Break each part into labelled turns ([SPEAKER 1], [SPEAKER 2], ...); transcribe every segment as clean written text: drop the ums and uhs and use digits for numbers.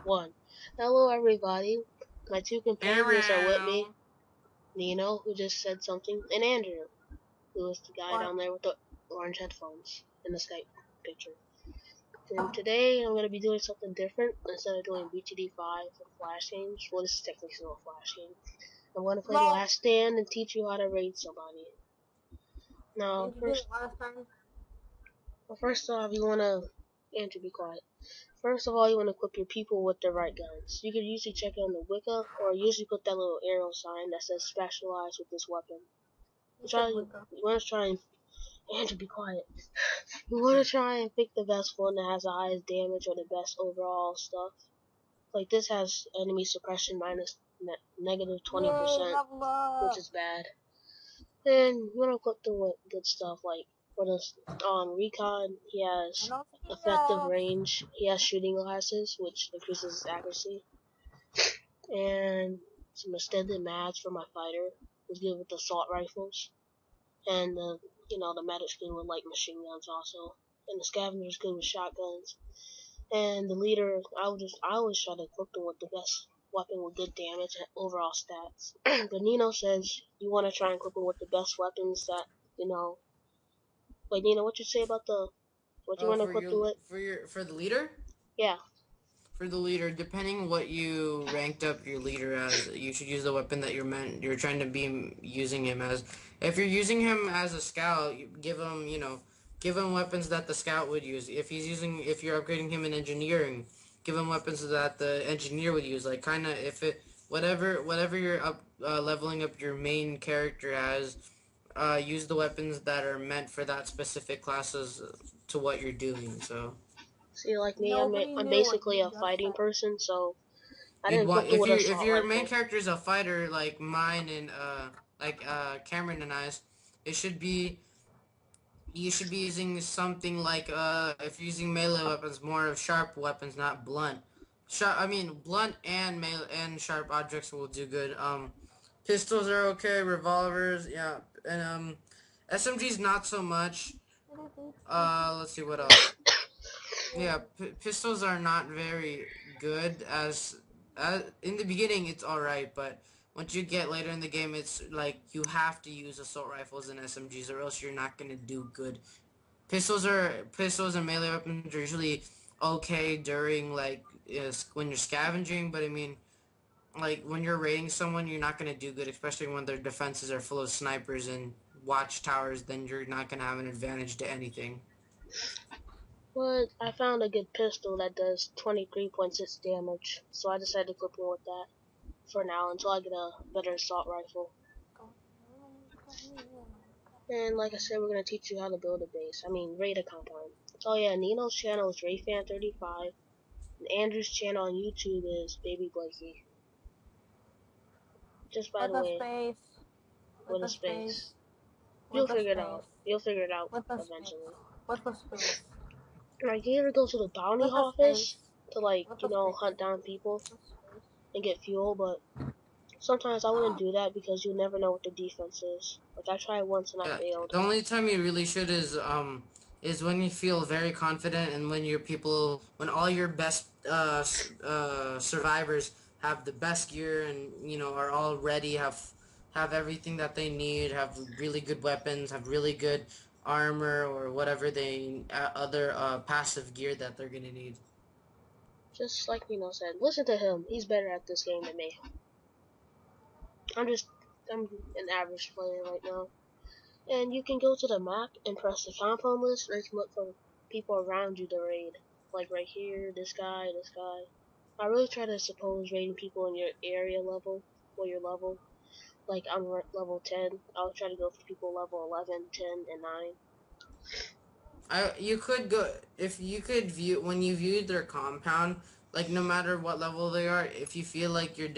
[SPEAKER 1] 1. Hello everybody. My two companions are with me.
[SPEAKER 2] Meow.
[SPEAKER 1] Nino, who just said something, and Andrew, who is the guy
[SPEAKER 3] What?
[SPEAKER 1] down there with the orange headphones in the Skype picture. And today I'm going to be doing something different. Instead of doing BTD5 and Flash games, well this is technically still a Flash game, I'm going to play
[SPEAKER 3] No.
[SPEAKER 1] Last Stand and teach you how to raid somebody. Now,
[SPEAKER 3] Did you do it last time?
[SPEAKER 1] first off, you want to, Andrew, be quiet. First of all, you want to equip your people with the right guns. You can usually check it on the Wicca, or usually put that little arrow sign that says specialized with this weapon.
[SPEAKER 3] You said
[SPEAKER 1] You
[SPEAKER 3] Wicca.
[SPEAKER 1] want to try and, Andrew, be quiet. You want to try and pick the best one that has the highest damage or the best overall stuff. Like this has enemy suppression minus negative
[SPEAKER 3] Yay,
[SPEAKER 1] 20%,
[SPEAKER 3] level
[SPEAKER 1] which
[SPEAKER 3] up!
[SPEAKER 1] is bad. And you want to equip them with good stuff like for this recon, he has
[SPEAKER 3] No
[SPEAKER 1] effective
[SPEAKER 3] Nino!
[SPEAKER 1] range. He has shooting glasses, which increases his accuracy, and some extended mags for my fighter. He's good with assault rifles, and the medic's good with light machine guns also, and the scavenger's good with shotguns. And the leader, I always try to equip them with the best weapon with good damage and overall stats. But Nino says you want to try and equip them with the best weapons that you know. Wait, Nino, what you say about the what you
[SPEAKER 2] Oh,
[SPEAKER 1] want to equip them with?
[SPEAKER 2] for the leader?
[SPEAKER 1] Yeah.
[SPEAKER 2] For the leader, depending what you ranked up your leader as, you should use the weapon that you're trying to be using him as. If you're using him as a scout, give him, give him weapons that the scout would use. If you're upgrading him in engineering, give him weapons that the engineer would use. Like kind of if it whatever you're up leveling up your main character as, use the weapons that are meant for that specific classes to what you're doing. So.
[SPEAKER 1] See, like me,
[SPEAKER 3] Nobody
[SPEAKER 1] I'm
[SPEAKER 3] knew what
[SPEAKER 1] basically
[SPEAKER 3] you
[SPEAKER 1] a
[SPEAKER 3] just
[SPEAKER 1] fighting
[SPEAKER 3] said.
[SPEAKER 1] person, so I
[SPEAKER 2] You'd
[SPEAKER 1] didn't
[SPEAKER 2] want
[SPEAKER 1] equip them with an
[SPEAKER 2] if
[SPEAKER 1] assault
[SPEAKER 2] your main
[SPEAKER 1] rifle.
[SPEAKER 2] character is a fighter like mine and Cameron and I's, it should be you should be using something like if you're using melee weapons, more of sharp weapons, not blunt. Blunt and melee and sharp objects will do good. Pistols are okay, revolvers, yeah, and SMGs not so much. Let's see what else. Yeah, pistols are not very good as in the beginning it's all right, but once you get later in the game, it's like you have to use assault rifles and SMGs, or else you're not gonna do good. Pistols and melee weapons are usually okay during like when you're scavenging, but I mean like when you're raiding someone, you're not gonna do good, especially when their defenses are full of snipers and watchtowers. Then you're not gonna have an advantage to anything.
[SPEAKER 1] But I found a good pistol that does 23.6 damage, so I decided to equip one with that for now until I get a better assault rifle. And like I said, we're gonna teach you how to build a base. Raid a compound. Oh yeah, Nino's channel is RayFan35, and Andrew's channel on YouTube is Baby Blakey. Just by
[SPEAKER 3] With
[SPEAKER 1] the
[SPEAKER 3] a
[SPEAKER 1] way,
[SPEAKER 3] space.
[SPEAKER 1] with
[SPEAKER 3] With
[SPEAKER 1] a
[SPEAKER 3] a space.
[SPEAKER 1] space. You'll
[SPEAKER 3] With a
[SPEAKER 1] figure it
[SPEAKER 3] space.
[SPEAKER 1] out. You'll figure it out
[SPEAKER 3] With a space.
[SPEAKER 1] eventually.
[SPEAKER 3] With a space.
[SPEAKER 1] Like, you ever go to the bounty
[SPEAKER 3] With a space.
[SPEAKER 1] office to, like,
[SPEAKER 3] With a space.
[SPEAKER 1] hunt down people
[SPEAKER 3] With a space.
[SPEAKER 1] and get fuel, but sometimes I wouldn't do that because you never know what the defense is. Like, I tried once and I
[SPEAKER 2] Yeah,
[SPEAKER 1] failed.
[SPEAKER 2] the only time you really should is when you feel very confident and when all your best survivors have the best gear and are all ready, have everything that they need, have really good weapons, have really good armor or whatever they other passive gear that they're gonna need.
[SPEAKER 1] Just like Nino said, listen to him. He's better at this game than me. I'm just, I'm an average player right now. And you can go to the map and press the compound list, or you can look for people around you to raid. Like right here, this guy, this guy. I really try to suppose raiding people in your area level, or your level. Like I'm level 10, I'll try to go for people level 11, 10, and 9.
[SPEAKER 2] You could go if you could view when you viewed their compound, like no matter what level they are, if you feel like your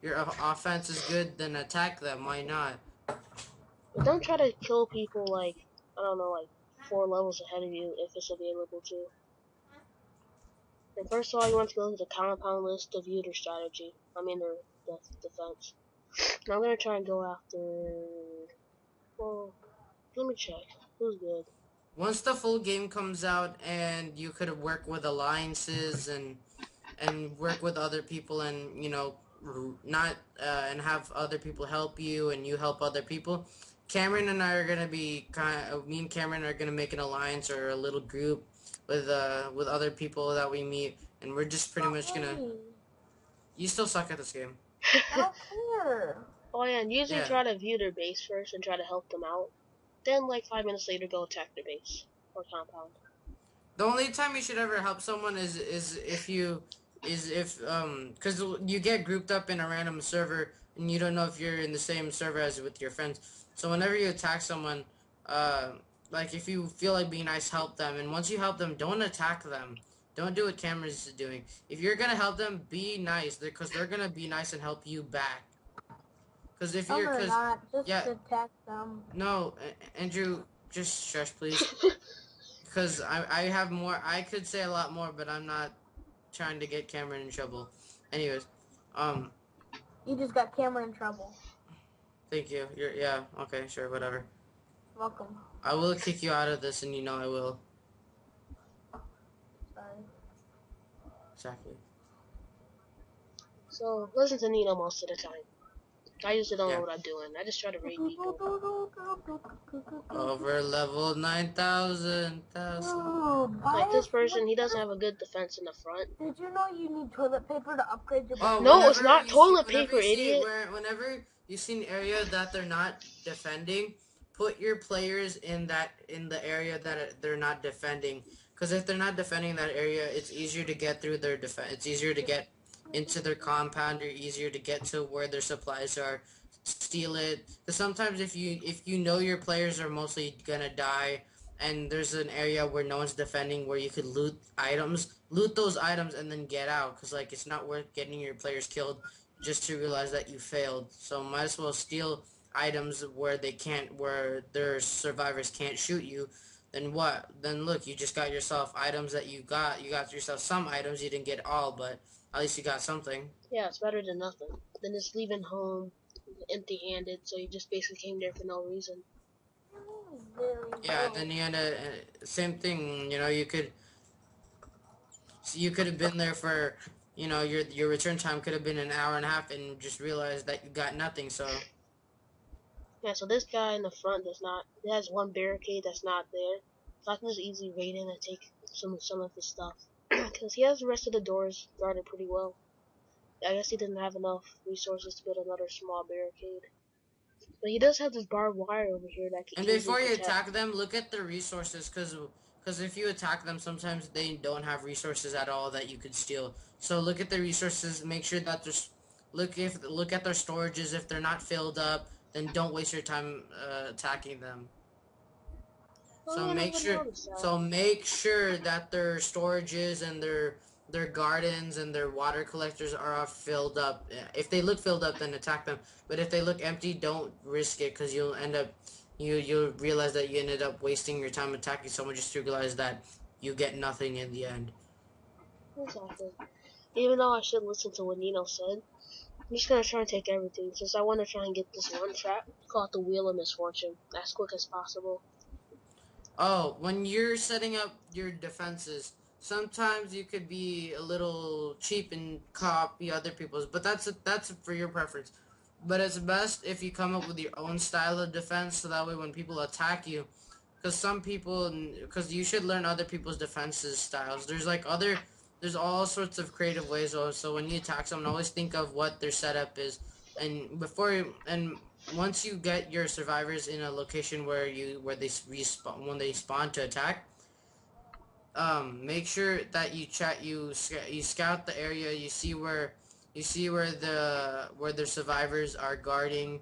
[SPEAKER 2] offense is good, then attack them. Why not?
[SPEAKER 1] But don't try to kill people like, I don't know, like 4 levels ahead of you if it's available to. And first of all, you want to go to the compound list to view their strategy. Their defense. Now I'm gonna try and go after. Well, let me check. Who's good?
[SPEAKER 2] Once the full game comes out and you could work with alliances and and work with other people, and not and have other people help you, and you help other people. Cameron and I are gonna be me and Cameron are gonna make an alliance or a little group with other people that we meet, and we're just pretty
[SPEAKER 3] Not
[SPEAKER 2] much gonna.
[SPEAKER 3] me.
[SPEAKER 2] You still suck at this game.
[SPEAKER 3] I don't care.
[SPEAKER 1] Oh yeah, and usually
[SPEAKER 2] Yeah.
[SPEAKER 1] try to view their base first and try to help them out. Then, like 5 minutes later, go attack their base or compound.
[SPEAKER 2] The only time you should ever help someone is if you is if because you get grouped up in a random server and you don't know if you're in the same server as with your friends. So whenever you attack someone, uh, like if you feel like being nice, help them. And once you help them, don't attack them. Don't do what Cameron's doing. If you're gonna help them, be nice because they're gonna be nice and help you back. Because if
[SPEAKER 3] No,
[SPEAKER 2] you're,
[SPEAKER 3] they're
[SPEAKER 2] because
[SPEAKER 3] not. Just
[SPEAKER 2] yeah,
[SPEAKER 3] attack them.
[SPEAKER 2] no, Andrew, just shush, please. Because I have more. I could say a lot more, but I'm not trying to get Cameron in trouble. Anyways, um,
[SPEAKER 3] You just got Cameron in trouble.
[SPEAKER 2] thank you. Yeah. Okay. Sure. Whatever.
[SPEAKER 3] Welcome.
[SPEAKER 2] I will kick you out of this, and you know I will.
[SPEAKER 3] Sorry.
[SPEAKER 2] Exactly.
[SPEAKER 1] So listen to Nino most of the time. I usually don't know
[SPEAKER 2] Yeah.
[SPEAKER 1] what I'm doing. I just try to raid people.
[SPEAKER 2] Over level 9,000.
[SPEAKER 1] Like this person, he doesn't have a good defense in the front.
[SPEAKER 3] Did you know you need toilet paper to upgrade your
[SPEAKER 2] Oh,
[SPEAKER 1] No, it's not toilet
[SPEAKER 2] whenever
[SPEAKER 1] paper,
[SPEAKER 2] you see
[SPEAKER 1] idiot.
[SPEAKER 2] whenever you see an area that they're not defending, put your players in the area that they're not defending. Because if they're not defending that area, it's easier to get through their defense. It's easier to get into their compound, or easier to get to where their supplies are, steal it. Because sometimes if you know your players are mostly gonna die, and there's an area where no one's defending, where you could loot those items and then get out, because like it's not worth getting your players killed just to realize that you failed. So might as well steal items where their survivors can't shoot you. Then what? Then look, you just got yourself items that you got yourself some items. You didn't get all, but at least you got something.
[SPEAKER 1] Yeah, it's better than nothing. Than just leaving home empty-handed, so you just basically came there for no reason.
[SPEAKER 2] Yeah, then you end up same thing. You could have been there for, your return time could have been an hour and a half, and just realized that you got nothing. So
[SPEAKER 1] Yeah, so this guy in the front has one barricade that's not there. So I can just easily raid in and take some of his stuff. Because he has the rest of the doors guarded pretty well. I guess he didn't have enough resources to build another small barricade. But he does have this barbed wire over here that
[SPEAKER 2] and
[SPEAKER 1] can easily
[SPEAKER 2] before you
[SPEAKER 1] protect.
[SPEAKER 2] attack them, look at the resources, because if you attack them, sometimes they don't have resources at all that you could steal. So look at the resources. Make sure that there's look at their storages. If they're not filled up, then don't waste your time attacking them. So
[SPEAKER 1] Oh, I
[SPEAKER 2] make
[SPEAKER 1] never
[SPEAKER 2] sure
[SPEAKER 1] noticed that.
[SPEAKER 2] so make sure that their storages and their gardens and their water collectors are all filled up. If they look filled up, then attack them. But if they look empty, don't risk it, because you'll end up you'll realize that you ended up wasting your time attacking someone just to realize that you get nothing in the end.
[SPEAKER 1] Exactly. Even though I should listen to what Nino said, I'm just gonna try and take everything, since I want to try and get this one trap called the Wheel of Misfortune as quick as possible.
[SPEAKER 2] Oh, when you're setting up your defenses, sometimes you could be a little cheap and copy other people's, but that's for your preference. But it's best if you come up with your own style of defense, so that way when people attack you, because you should learn other people's defenses styles. There's all sorts of creative ways. So when you attack someone, always think of what their setup is, and once you get your survivors in a location where they respawn when they spawn to attack, make sure that you scout the area. You see where their survivors are guarding,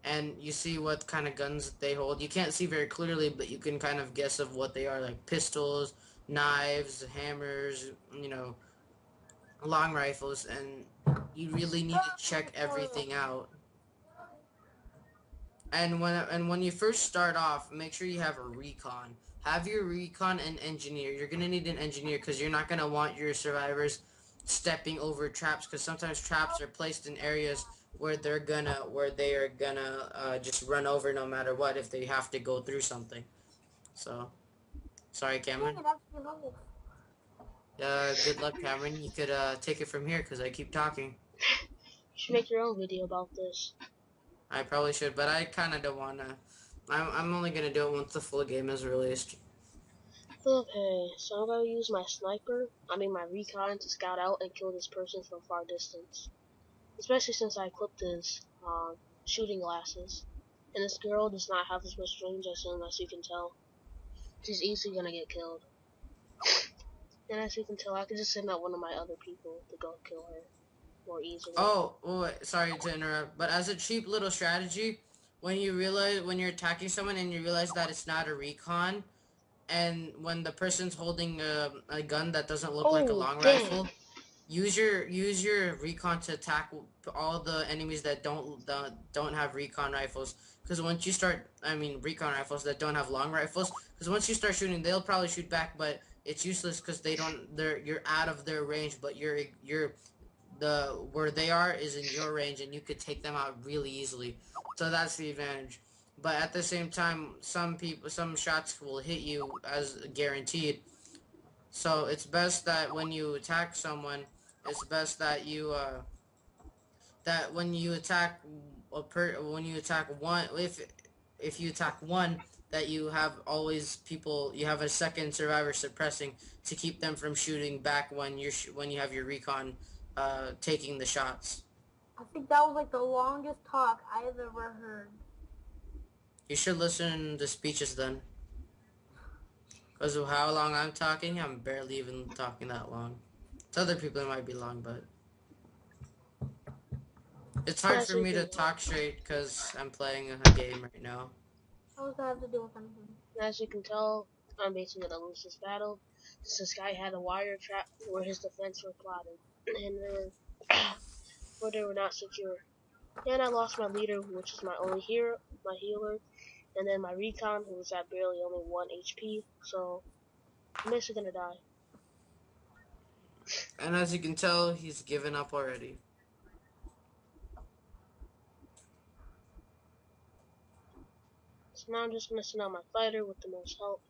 [SPEAKER 2] and you see what kind of guns they hold. You can't see very clearly, but you can kind of guess of what they are, like pistols, knives, hammers, long rifles, and you really need to check everything out. And when you first start off, make sure you have a recon. Have your recon and engineer. You're gonna need an engineer, because you're not gonna want your survivors stepping over traps, because sometimes traps are placed in areas where they are gonna just run over no matter what if they have to go through something. So sorry, Cameron. Good luck, Cameron. You could take it from here because I keep talking.
[SPEAKER 1] You should make your own video about this.
[SPEAKER 2] I probably should, but I kind of don't want to. I'm only gonna do it once the full game is released.
[SPEAKER 1] Okay, so I'm gonna use my recon to scout out and kill this person from far distance. Especially since I equipped his shooting glasses. And this girl does not have as much range as him, as you can tell. She's easily gonna get killed. And as you can tell, I can just send out one of my other people to go kill her more easily.
[SPEAKER 2] Sorry to interrupt, but as a cheap little strategy, when you're attacking someone and you realize that it's not a recon, and when the person's holding a gun that doesn't look like a
[SPEAKER 1] Oh,
[SPEAKER 2] long
[SPEAKER 1] damn!
[SPEAKER 2] rifle, use your recon to attack all the enemies that don't have recon rifles. Because once you start, I mean recon rifles that don't have long rifles. Because once you start shooting, they'll probably shoot back, but it's useless because they don't. You're out of their range, but you're the where they are is in your range, and you could take them out really easily. So that's the advantage. But at the same time, some shots will hit you as guaranteed. So it's best that when you attack someone, it's best that when you attack when you attack one, if you attack one, that you have always people, you have a second survivor suppressing to keep them from shooting back when when you have your recon taking the shots.
[SPEAKER 3] I think that was like the longest talk I've ever heard.
[SPEAKER 2] You should listen to speeches then. Because of how long I'm talking, I'm barely even talking that long. To other people it might be long, but it's hard
[SPEAKER 1] As
[SPEAKER 2] for
[SPEAKER 1] you
[SPEAKER 2] me to
[SPEAKER 1] can
[SPEAKER 2] talk straight because I'm playing a game right now.
[SPEAKER 3] What does that have to do with anything?
[SPEAKER 1] as you can tell, I'm basically gonna lose this battle. Since this guy had a wire trap where his defense were plotted, and where they were not secure. And I lost my leader, which is my only hero, my healer, and then my recon, who was at barely only 1 HP. So I'm basically gonna die.
[SPEAKER 2] And as you can tell, he's given up already.
[SPEAKER 1] So now I'm just gonna send out my fighter with the most health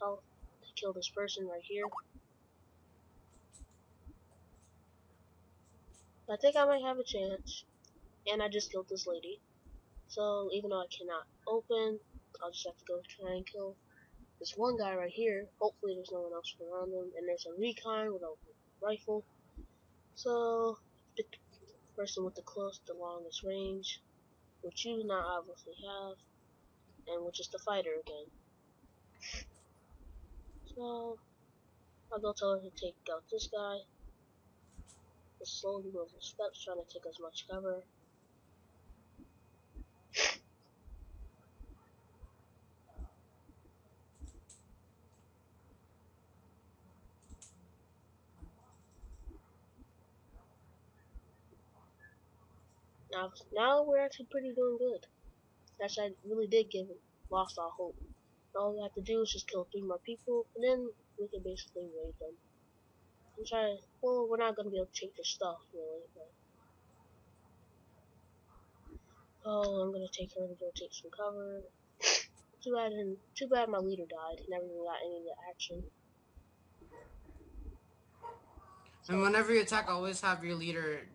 [SPEAKER 1] to kill this person right here. I think I might have a chance. And I just killed this lady. So even though I cannot open, I'll just have to go try and kill this one guy right here. Hopefully there's no one else around him. And there's a recon with a rifle. So the person with the longest range, which you do not obviously have, and which is the fighter again. So I'll go tell her to take out this guy. Just slowly move his steps, trying to take as much cover. Now we're actually pretty doing good. Actually, I really did lost all hope. All we have to do is just kill 3 more people, and then we can basically raid them. Well, we're not gonna be able to take their stuff, really, but... Oh, I'm gonna take her to go take some cover. Too bad my leader died. He never even got any of the action.
[SPEAKER 2] And
[SPEAKER 1] So,
[SPEAKER 2] whenever you attack, always have your leader.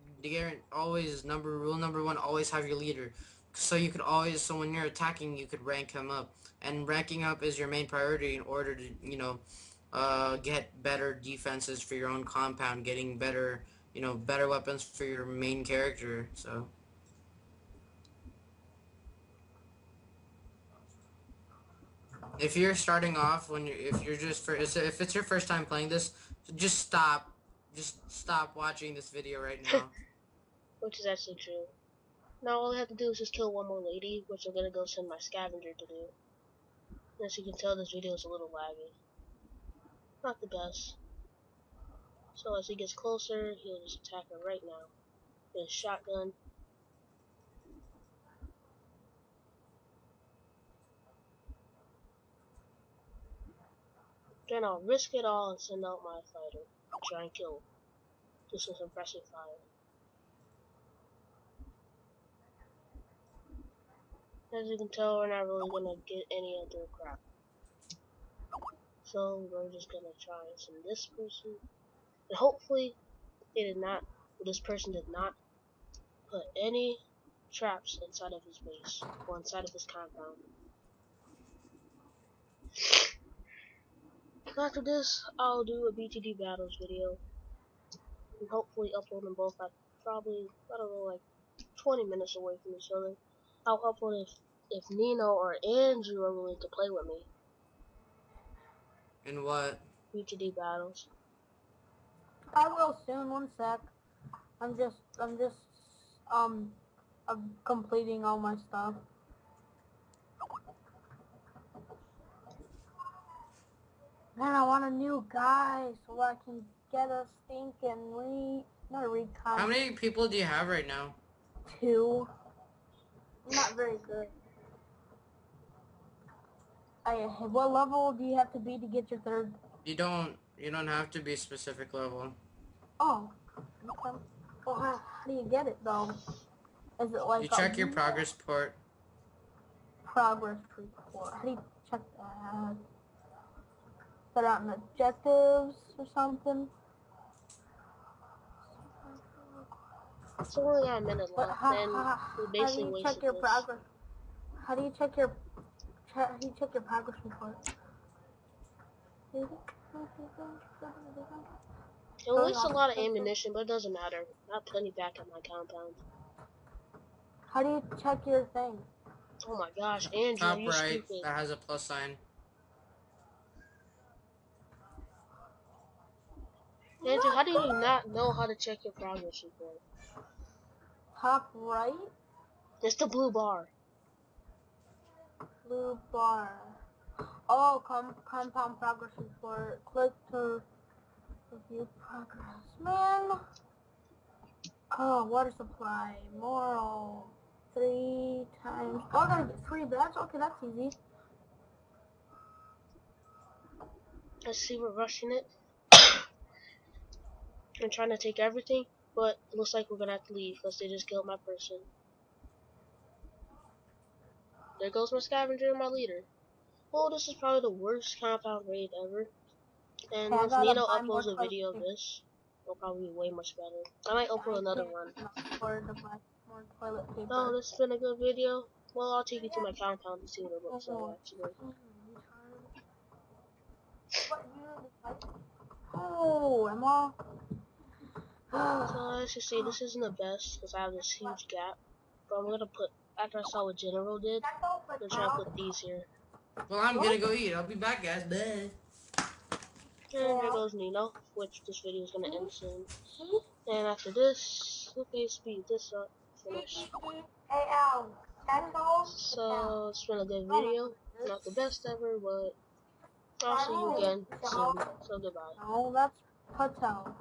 [SPEAKER 2] Always rule number one. Always have your leader. So when you're attacking, you could rank him up. And ranking up is your main priority in order to get better defenses for your own compound, getting better weapons for your main character. So. If you're starting off if you're just if it's your first time playing this, just stop watching this video right now.
[SPEAKER 1] which is actually true. Now all I have to do is just kill one more lady, which I'm gonna go send my scavenger to do. As you can tell, this video is a little laggy. Not the best. So as he gets closer, he'll just attack her right now. With his shotgun. Then I'll risk it all and send out my fighter to try and kill him. Just with suppressing fire. As you can tell, we're not really gonna get any of their crap. So we're just gonna try and send this person. And hopefully this person did not put any traps inside of his base or inside of his compound. After this, I'll do a BTD battles video and hopefully upload them both at probably, I don't know, like 20 minutes away from each other. I'll upload if Nino or Andrew are willing to play with me.
[SPEAKER 2] In what?
[SPEAKER 1] BTD battles.
[SPEAKER 3] I will soon. 1 sec. I'm completing all my stuff. Man, I want a new guy so I can get a stinking not a recon.
[SPEAKER 2] How many people do you have right now?
[SPEAKER 3] 2. Not very good. What level do you have to be to get your 3rd?
[SPEAKER 2] You don't have to be a specific level.
[SPEAKER 3] Oh. Okay. Well, how do you get it though? Is it like
[SPEAKER 2] You check your progress report.
[SPEAKER 3] Progress report? How do you check that? Put out an objectives or something?
[SPEAKER 1] It's only got a minute left, and we basically wasted this.
[SPEAKER 3] Progress? How do you check your progress report?
[SPEAKER 1] It wastes a lot of ammunition, but it doesn't matter. I have plenty back at my compound.
[SPEAKER 3] How do you check your thing?
[SPEAKER 1] Oh my gosh, Andrew,
[SPEAKER 2] Top
[SPEAKER 1] are you
[SPEAKER 2] right,
[SPEAKER 1] stupid?
[SPEAKER 2] that has a plus sign.
[SPEAKER 1] Andrew, how do you not know how to check your progress report?
[SPEAKER 3] Top right?
[SPEAKER 1] It's the blue bar.
[SPEAKER 3] Blue bar. Oh, compound progress report. Click to review progress. Man. Oh, water supply. Moral. 3 times. Oh, I gotta get 3 beds? Okay, that's easy.
[SPEAKER 1] Let's see, we're rushing it. I'm trying to take everything, but it looks like we're gonna have to leave because they just killed my person. There goes my scavenger and my leader. Well, this is probably the worst compound raid ever. And once Nino uploads a video of this, it'll probably be way much better. I might upload another one. Oh, this has been a good video. Well, I'll take you to my compound to see what it looks like, actually.
[SPEAKER 3] Oh, I'm all...
[SPEAKER 1] So, let's just say this isn't the best because I have this huge gap. But I'm gonna put, after I saw what General did, I'm gonna try to put these here.
[SPEAKER 2] Well, I'm gonna go eat. I'll be back, guys. Bye.
[SPEAKER 1] And here goes Nino, which this video is gonna end soon. And after this, okay, speed this up, finish. So, it's been a good video. Not the best ever, but I'll see you again soon. So, goodbye.
[SPEAKER 3] Oh, that's Patel.